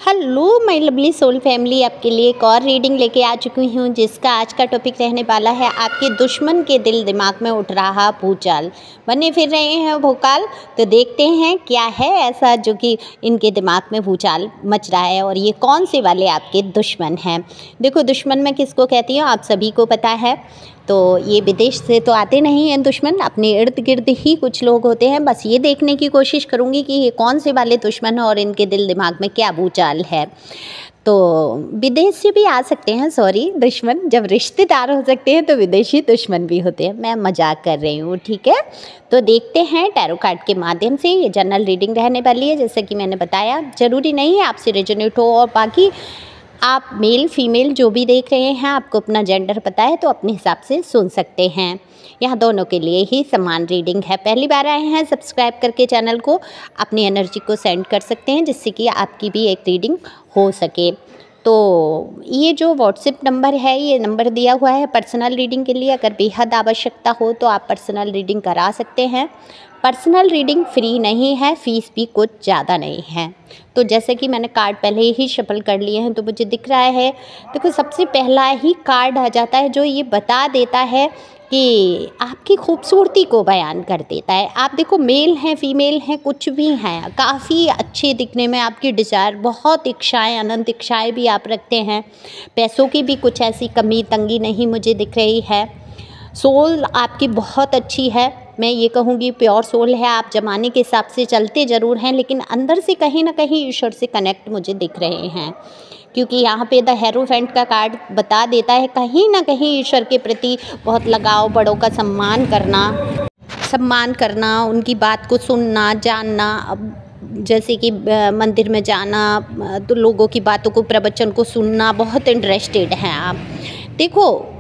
Hello my lovely soul family, आपके लिए एक और रीडिंग लेके आ चुकी हूँ जिसका आज का टॉपिक रहने वाला है आपके दुश्मन के दिल दिमाग में उठ रहा भूचाल। बने फिर रहे हैं भोकाल, तो देखते हैं क्या है ऐसा जो कि इनके दिमाग में भूचाल मच रहा है और ये कौन से वाले आपके दुश्मन हैं। देखो, दुश्मन मैं किसको कहती हूँ आप सभी को पता है। तो ये विदेश से तो आते नहीं हैं दुश्मन, अपने इर्द गिर्द ही कुछ लोग होते हैं। बस ये देखने की कोशिश करूँगी कि ये कौन से वाले दुश्मन हैं और इनके दिल दिमाग में क्या भूचाल है। तो विदेश से भी आ सकते हैं, सॉरी दुश्मन, जब रिश्तेदार हो सकते हैं तो विदेशी दुश्मन भी होते हैं। मैं मजाक कर रही हूँ, ठीक है। तो देखते हैं टैरो कार्ड के माध्यम से। ये जनरल रीडिंग रहने वाली है, जैसे कि मैंने बताया। ज़रूरी नहीं है आपसे रेजोनेट हो, और बाकी आप मेल फीमेल जो भी देख रहे हैं, आपको अपना जेंडर पता है तो अपने हिसाब से सुन सकते हैं। यहाँ दोनों के लिए ही समान रीडिंग है। पहली बार आए हैं, सब्सक्राइब करके चैनल को अपनी एनर्जी को सेंड कर सकते हैं जिससे कि आपकी भी एक रीडिंग हो सके। तो ये जो व्हाट्सएप नंबर है, ये नंबर दिया हुआ है पर्सनल रीडिंग के लिए। अगर बेहद आवश्यकता हो तो आप पर्सनल रीडिंग करा सकते हैं। पर्सनल रीडिंग फ्री नहीं है, फ़ीस भी कुछ ज़्यादा नहीं है। तो जैसे कि मैंने कार्ड पहले ही शफल कर लिए हैं तो मुझे दिख रहा है, देखो सबसे पहला ही कार्ड आ जाता है जो ये बता देता है कि आपकी खूबसूरती को बयान कर देता है। आप देखो, मेल हैं फीमेल हैं कुछ भी हैं, काफ़ी अच्छे दिखने में आपकी डिज़ायर, बहुत इच्छाएं, अनंत इच्छाएं भी आप रखते हैं। पैसों की भी कुछ ऐसी कमी तंगी नहीं मुझे दिख रही है। सोल आपकी बहुत अच्छी है, मैं ये कहूँगी प्योर सोल है। आप ज़माने के हिसाब से चलते ज़रूर हैं लेकिन अंदर से कहीं ना कहीं ईश्वर से कनेक्ट मुझे दिख रहे हैं, क्योंकि यहाँ पे द हेरोफेंट का कार्ड बता देता है कहीं ना कहीं ईश्वर के प्रति बहुत लगाव, बड़ों का सम्मान करना, उनकी बात को सुनना, जानना। अब जैसे कि मंदिर में जाना, तो लोगों की बातों को, प्रवचन को सुनना, बहुत इंटरेस्टेड हैं आप। देखो,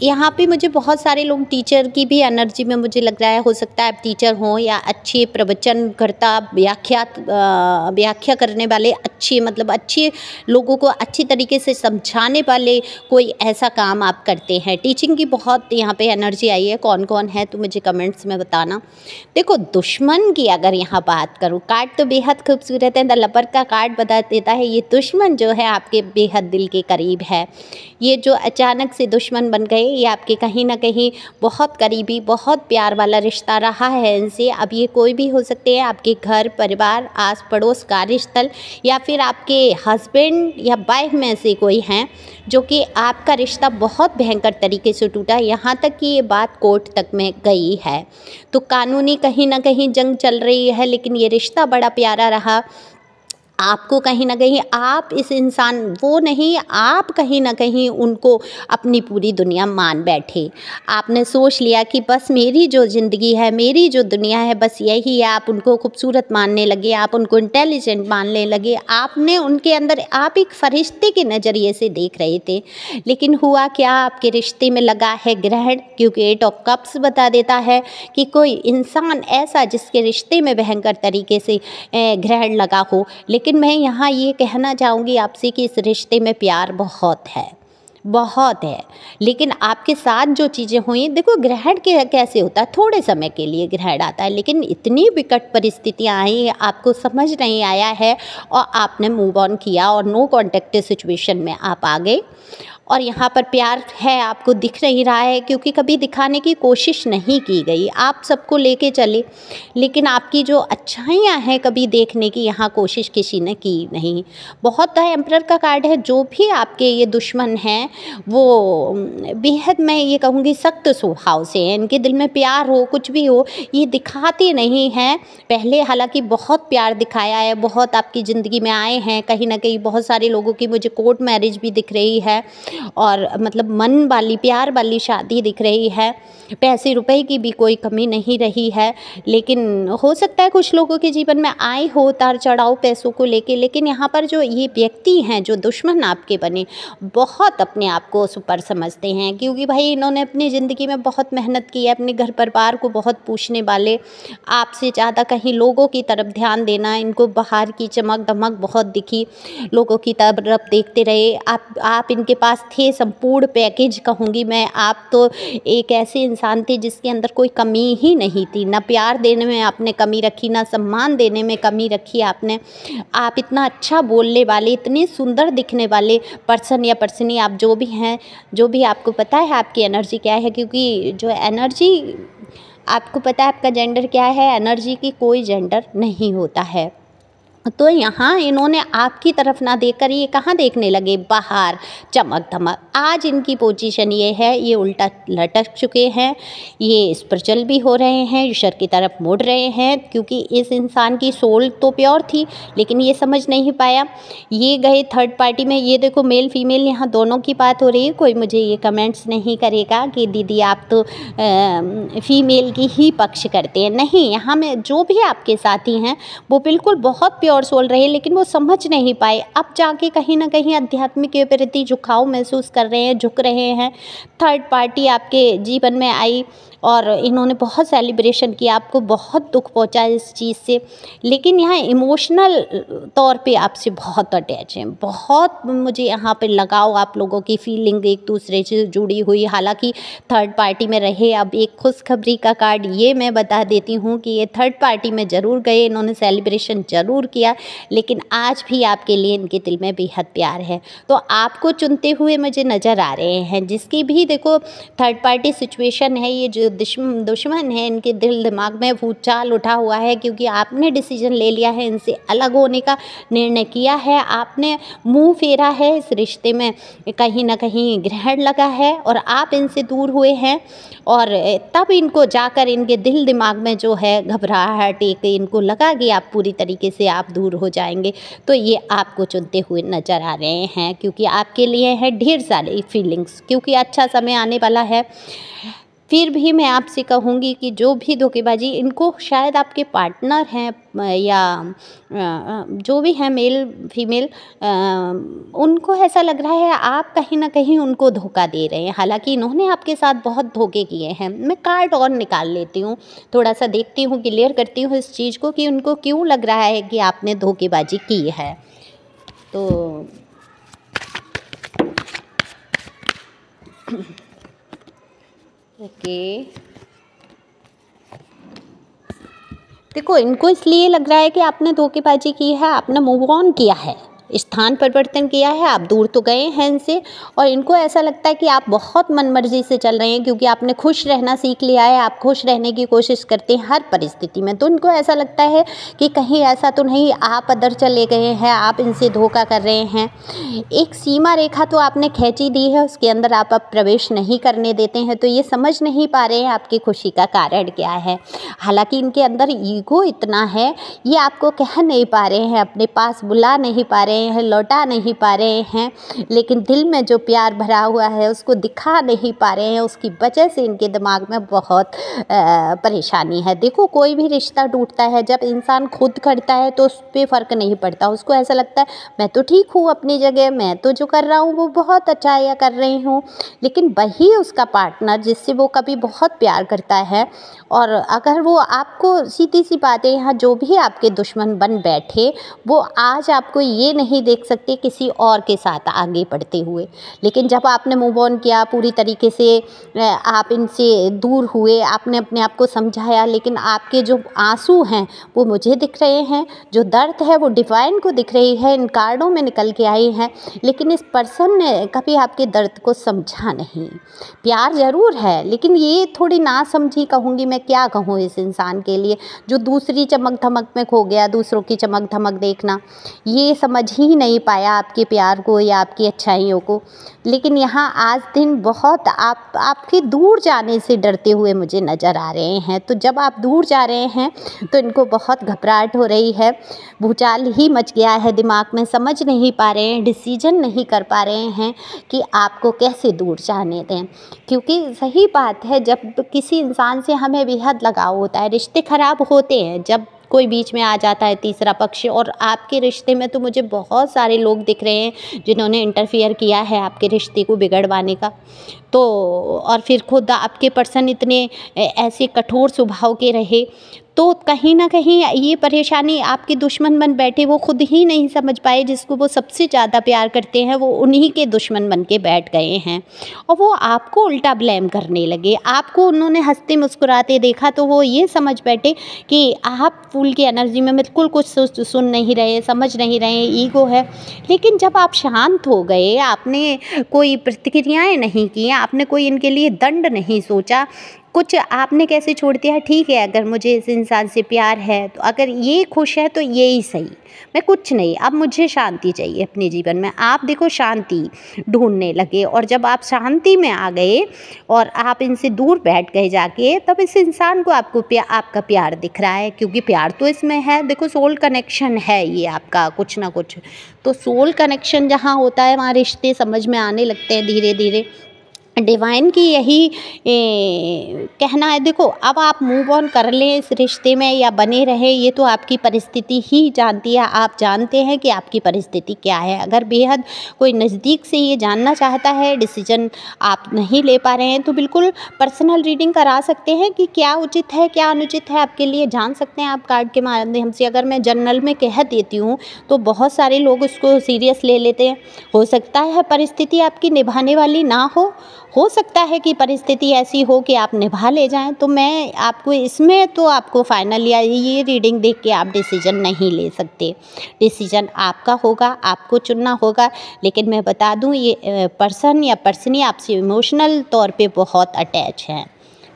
यहाँ पे मुझे बहुत सारे लोग, टीचर की भी एनर्जी में मुझे लग रहा है, हो सकता है आप टीचर हों या अच्छे प्रवचनकर्ता, व्याख्या करने वाले, अच्छे मतलब अच्छे लोगों को अच्छी तरीके से समझाने वाले कोई ऐसा काम आप करते हैं। टीचिंग की बहुत यहाँ पे एनर्जी आई है। कौन कौन है तो मुझे कमेंट्स में बताना। देखो, दुश्मन की अगर यहाँ बात करूँ, कार्ड तो बेहद खूबसूरत है। द लवर का कार्ड बता देता है ये दुश्मन जो है आपके बेहद दिल के करीब है। ये जो अचानक से दुश्मन बन गए, ये आपके कहीं ना कहीं बहुत करीबी, बहुत प्यार वाला रिश्ता रहा है इनसे। अब ये कोई भी हो सकते हैं, आपके घर परिवार, आस पड़ोस, कार्यस्थल, या फिर आपके हस्बैंड या वाइफ में से कोई हैं जो कि आपका रिश्ता बहुत भयंकर तरीके से टूटा, यहाँ तक कि ये बात कोर्ट तक में गई है। तो कानूनी कहीं ना कहीं जंग चल रही है, लेकिन ये रिश्ता बड़ा प्यारा रहा। आपको कहीं ना कहीं, आप इस इंसान वो नहीं, आप कहीं ना कहीं उनको अपनी पूरी दुनिया मान बैठे। आपने सोच लिया कि बस मेरी जो ज़िंदगी है, मेरी जो दुनिया है, बस यही है। आप उनको खूबसूरत मानने लगे, आप उनको इंटेलिजेंट मानने लगे। आपने उनके अंदर, आप एक फरिश्ते के नज़रिए से देख रहे थे। लेकिन हुआ क्या, आपके रिश्ते में लगा है ग्रहण, क्योंकि 8 ऑफ कप्स बता देता है कि कोई इंसान ऐसा जिसके रिश्ते में भयंकर तरीके से ग्रहण लगा हो। लेकिन मैं यहाँ ये कहना चाहूँगी आपसे कि इस रिश्ते में प्यार बहुत है, बहुत है। लेकिन आपके साथ जो चीज़ें हुई, देखो ग्रहण के कैसे होता है, थोड़े समय के लिए ग्रहण आता है, लेकिन इतनी विकट परिस्थितियाँ आई, आपको समझ नहीं आया है और आपने मूव ऑन किया और नो कॉन्टेक्ट सिचुएशन में आप आ गए। और यहाँ पर प्यार है, आपको दिख नहीं रहा है क्योंकि कभी दिखाने की कोशिश नहीं की गई। आप सबको लेके चले, लेकिन आपकी जो अच्छाइयाँ हैं कभी देखने की यहाँ कोशिश किसी ने की नहीं। बहुत एम्परर का कार्ड है। जो भी आपके ये दुश्मन हैं वो बेहद, मैं ये कहूँगी, सख्त स्वभाव से हैं। इनके दिल में प्यार हो, कुछ भी हो, ये दिखाते नहीं हैं। पहले हालांकि बहुत प्यार दिखाया है, बहुत आपकी ज़िंदगी में आए हैं। कहीं ना कहीं बहुत सारे लोगों की मुझे कोर्ट मैरिज भी दिख रही है और मतलब मन वाली, प्यार वाली शादी दिख रही है। पैसे रुपए की भी कोई कमी नहीं रही है। लेकिन हो सकता है कुछ लोगों के जीवन में आए हो उतार चढ़ाव पैसों को लेके, लेकिन यहाँ पर जो ये व्यक्ति हैं, जो दुश्मन आपके बने, बहुत अपने आप को सुपर समझते हैं, क्योंकि भाई इन्होंने अपनी ज़िंदगी में बहुत मेहनत की है। अपने घर परिवार को बहुत पूछने वाले, आपसे ज़्यादा कहीं लोगों की तरफ ध्यान देना, इनको बाहर की चमक दमक बहुत दिखी, लोगों की तरफ देखते रहे। आप इनके पास थे, संपूर्ण पैकेज कहूँगी मैं। आप तो एक ऐसे इंसान थे जिसके अंदर कोई कमी ही नहीं थी, ना प्यार देने में आपने कमी रखी, ना सम्मान देने में कमी रखी आपने। आप इतना अच्छा बोलने वाले, इतने सुंदर दिखने वाले पर्सन या पर्सनी आप जो भी हैं, जो भी आपको पता है आपकी एनर्जी क्या है, क्योंकि जो एनर्जी आपको पता है आपका जेंडर क्या है, एनर्जी की कोई जेंडर नहीं होता है। तो यहाँ इन्होंने आपकी तरफ ना देखकर ये कहाँ देखने लगे, बाहर चमक धमक। आज इनकी पोजीशन ये है, ये उल्टा लटक चुके हैं, ये स्पिरिचुअल भी हो रहे हैं, ईश्वर की तरफ मुड़ रहे हैं, क्योंकि इस इंसान की सोल तो प्योर थी लेकिन ये समझ नहीं पाया। ये गए थर्ड पार्टी में। ये देखो मेल फीमेल यहाँ दोनों की बात हो रही है। कोई मुझे ये कमेंट्स नहीं करेगा कि दीदी आप तो फीमेल की ही पक्ष करते हैं। नहीं, यहाँ में जो भी आपके साथी हैं वो बिल्कुल बहुत प्योर सोल रहे, लेकिन वो समझ नहीं पाए। अब जाके कहीं ना कहीं आध्यात्मिक के प्रति झुकाव महसूस कर रहे हैं, झुक रहे हैं। थर्ड पार्टी आपके जीवन में आई और इन्होंने बहुत सेलिब्रेशन किया, आपको बहुत दुख पहुंचा इस चीज़ से, लेकिन यहाँ इमोशनल तौर पे आपसे बहुत अटैच हैं। बहुत मुझे यहाँ पे लगाव, आप लोगों की फीलिंग एक दूसरे से जुड़ी हुई। हालांकि थर्ड पार्टी में रहे। अब एक खुशखबरी का कार्ड ये मैं बता देती हूँ कि ये थर्ड पार्टी में ज़रूर गए, इन्होंने सेलिब्रेशन ज़रूर किया, लेकिन आज भी आपके लिए इनके दिल में बेहद प्यार है। तो आपको चुनते हुए मुझे नज़र आ रहे हैं। जिसकी भी देखो थर्ड पार्टी सिचुएशन है, ये जो दुश्मन है, इनके दिल दिमाग में भूचाल उठा हुआ है, क्योंकि आपने डिसीजन ले लिया है, इनसे अलग होने का निर्णय किया है, आपने मुंह फेरा है, इस रिश्ते में कहीं ना कहीं ग्रहण लगा है और आप इनसे दूर हुए हैं। और तब इनको जाकर इनके दिल दिमाग में जो है घबराहट, एक इनको लगा कि आप पूरी तरीके से आप दूर हो जाएंगे। तो ये आपको चुनते हुए नज़र आ रहे हैं, क्योंकि आपके लिए है ढेर सारी फीलिंग्स, क्योंकि अच्छा समय आने वाला है। फिर भी मैं आपसे कहूँगी कि जो भी धोखेबाजी, इनको शायद आपके पार्टनर हैं या जो भी हैं मेल फीमेल, उनको ऐसा लग रहा है आप कहीं ना कहीं उनको धोखा दे रहे हैं। हालांकि इन्होंने आपके साथ बहुत धोखे किए हैं। मैं कार्ड और निकाल लेती हूँ, थोड़ा सा देखती हूँ, क्लियर करती हूँ इस चीज़ को कि उनको क्यों लग रहा है कि आपने धोखेबाजी की है। तो ओके, देखो इनको इसलिए लग रहा है कि आपने धोखेबाजी की है, आपने मूव ऑन किया है, स्थान परिवर्तन किया है, आप दूर तो गए हैं इनसे। और इनको ऐसा लगता है कि आप बहुत मनमर्जी से चल रहे हैं, क्योंकि आपने खुश रहना सीख लिया है, आप खुश रहने की कोशिश करते हैं हर परिस्थिति में। तो इनको ऐसा लगता है कि कहीं ऐसा तो नहीं आप अदर चले गए हैं, आप इनसे धोखा कर रहे हैं। एक सीमा रेखा तो आपने खींची दी है, उसके अंदर आप अब प्रवेश नहीं करने देते हैं। तो ये समझ नहीं पा रहे हैं आपकी खुशी का कारण क्या है। हालांकि इनके अंदर ईगो इतना है, ये आपको कह नहीं पा रहे हैं, अपने पास बुला नहीं पा रहे हैं, लौटा नहीं पा रहे हैं, लेकिन दिल में जो प्यार भरा हुआ है उसको दिखा नहीं पा रहे हैं। उसकी वजह से इनके दिमाग में बहुत परेशानी है। देखो कोई भी रिश्ता टूटता है, जब इंसान खुद करता है तो उस पर फ़र्क नहीं पड़ता, उसको ऐसा लगता है मैं तो ठीक हूँ अपनी जगह, मैं तो जो कर रहा हूँ वो बहुत अच्छा या कर रही हूँ। लेकिन वही उसका पार्टनर जिससे वो कभी बहुत प्यार करता है, और अगर वो आपको सीधी सी बात है, यहाँ जो भी आपके दुश्मन बन बैठे वो आज आपको ये नहीं देख सकते किसी और के साथ आगे बढ़ते हुए। लेकिन जब आपने मूव ऑन किया, पूरी तरीके से आप इनसे दूर हुए, आपने अपने आप को समझाया, लेकिन आपके जो आंसू हैं वो मुझे दिख रहे हैं, जो दर्द है वो डिवाइन को दिख रही है, इन कार्डों में निकल के आई हैं। लेकिन इस पर्सन ने कभी आपके दर्द को समझा नहीं। प्यार ज़रूर है, लेकिन ये थोड़ी ना समझी कहूँगी मैं, क्या कहूँ इस इंसान के लिए जो दूसरी चमक धमक में खो गया, दूसरों की चमक धमक देखना, ये समझ ही नहीं पाया आपके प्यार को या आपकी अच्छाइयों को। लेकिन यहाँ आज दिन बहुत आपके दूर जाने से डरते हुए मुझे नज़र आ रहे हैं। तो जब आप दूर जा रहे हैं तो इनको बहुत घबराहट हो रही है, भूचाल ही मच गया है दिमाग में, समझ नहीं पा रहे हैं, डिसीजन नहीं कर पा रहे हैं कि आपको कैसे दूर जाने दें। क्योंकि सही बात है, जब किसी इंसान से हमें बेहद लगाव होता है, रिश्ते ख़राब होते हैं जब कोई बीच में आ जाता है तीसरा पक्ष। और आपके रिश्ते में तो मुझे बहुत सारे लोग दिख रहे हैं जिन्होंने इंटरफियर किया है आपके रिश्ते को बिगड़वाने का। तो और फिर खुद आपके पर्सन इतने ऐसे कठोर स्वभाव के रहे, तो कहीं ना कहीं ये परेशानी आपके दुश्मन बन बैठे, वो खुद ही नहीं समझ पाए जिसको वो सबसे ज़्यादा प्यार करते हैं, वो उन्हीं के दुश्मन बन के बैठ गए हैं और वो आपको उल्टा ब्लेम करने लगे। आपको उन्होंने हंसते मुस्कुराते देखा तो वो ये समझ बैठे कि आप फूल की एनर्जी में बिल्कुल कुछ सुन नहीं रहे, समझ नहीं रहे, ईगो है। लेकिन जब आप शांत हो गए, आपने कोई प्रतिक्रियाएं नहीं की, आपने कोई इनके लिए दंड नहीं सोचा, कुछ आपने कैसे छोड़ दिया, ठीक है अगर मुझे इस इंसान से प्यार है, तो अगर ये खुश है तो ये ही सही, मैं कुछ नहीं, अब मुझे शांति चाहिए अपने जीवन में। आप देखो शांति ढूंढने लगे और जब आप शांति में आ गए और आप इनसे दूर बैठ गए जाके, तब इस इंसान को आपको आपका प्यार दिख रहा है, क्योंकि प्यार तो इसमें है। देखो सोल कनेक्शन है ये आपका कुछ ना कुछ, तो सोल कनेक्शन जहाँ होता है वहाँ रिश्ते समझ में आने लगते हैं धीरे धीरे। डिवाइन की यही कहना है। देखो अब आप मूव ऑन कर लें इस रिश्ते में या बने रहे, ये तो आपकी परिस्थिति ही जानती है। आप जानते हैं कि आपकी परिस्थिति क्या है। अगर बेहद कोई नज़दीक से ये जानना चाहता है, डिसीजन आप नहीं ले पा रहे हैं, तो बिल्कुल पर्सनल रीडिंग करा सकते हैं कि क्या उचित है क्या अनुचित है आपके लिए, जान सकते हैं आप कार्ड के माध्यम से। अगर मैं जनरल में कह देती हूँ तो बहुत सारे लोग उसको सीरियस ले लेते हैं। हो सकता है परिस्थिति आपकी निभाने वाली ना हो सकता है कि परिस्थिति ऐसी हो कि आप निभा ले जाएं। तो मैं आपको इसमें तो आपको फाइनल या ये रीडिंग देख के आप डिसीजन नहीं ले सकते। डिसीजन आपका होगा, आपको चुनना होगा। लेकिन मैं बता दूं ये पर्सन या पर्सनी आपसे इमोशनल तौर पे बहुत अटैच हैं।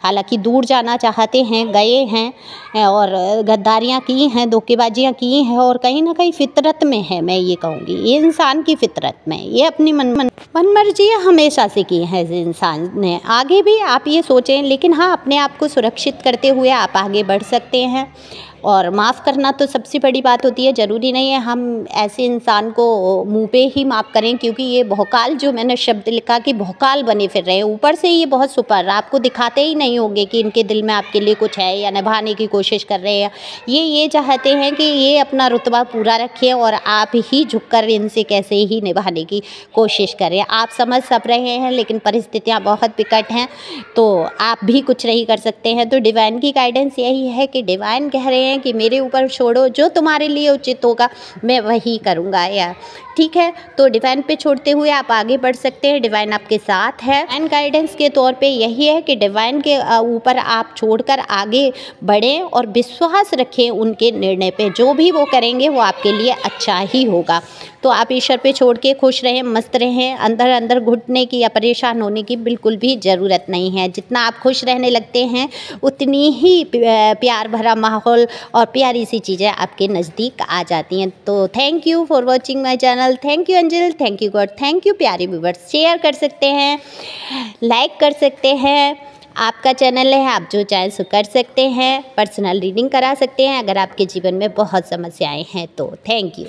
हालांकि दूर जाना चाहते हैं, गए हैं और गद्दारियाँ की हैं, धोखेबाजियाँ की हैं और कहीं ना कहीं फितरत में है। मैं ये कहूँगी ये इंसान की फितरत में, ये अपनी मन मर्जी हमेशा से की है इस इंसान ने। आगे भी आप ये सोचें, लेकिन हाँ अपने आप को सुरक्षित करते हुए आप आगे बढ़ सकते हैं। और माफ़ करना तो सबसे बड़ी बात होती है। ज़रूरी नहीं है हम ऐसे इंसान को मुंह पे ही माफ़ करें, क्योंकि ये भौकाल, जो मैंने शब्द लिखा कि भौकाल बने फिर रहे हैं, ऊपर से ये बहुत सुपर, आपको दिखाते ही नहीं होंगे कि इनके दिल में आपके लिए कुछ है या निभाने की कोशिश कर रहे हैं। ये चाहते हैं कि ये अपना रुतबा पूरा रखें और आप ही झुककर इनसे कैसे ही निभाने की कोशिश करें। आप समझ सब रहे हैं, लेकिन परिस्थितियाँ बहुत विकट हैं, तो आप भी कुछ नहीं कर सकते हैं। तो डिवाइन की गाइडेंस यही है कि डिवाइन कह रहे हैं कि मेरे ऊपर छोड़ो, जो तुम्हारे लिए उचित होगा मैं वही करूँगा यार, ठीक है। तो डिवाइन पे छोड़ते हुए आप आगे बढ़ सकते हैं। डिवाइन आपके साथ है। डिवाइन गाइडेंस के तौर पे यही है कि डिवाइन के ऊपर आप छोड़कर आगे बढ़ें और विश्वास रखें उनके निर्णय पे। जो भी वो करेंगे वो आपके लिए अच्छा ही होगा। तो आप ईश्वर पे छोड़ के खुश रहें, मस्त रहें। अंदर अंदर घुटने की या परेशान होने की बिल्कुल भी ज़रूरत नहीं है। जितना आप खुश रहने लगते हैं उतनी ही प्यार भरा माहौल और प्यारी सी चीज़ें आपके नज़दीक आ जाती हैं। तो thank you for watching my channel. Thank you Anjal, thank you God, thank you प्यारे व्यूअर्स। शेयर कर सकते हैं, लाइक कर सकते हैं, आपका चैनल है, आप जो चाहें सो कर सकते हैं। पर्सनल रीडिंग करा सकते हैं अगर आपके जीवन में बहुत समस्याएं हैं तो। Thank you.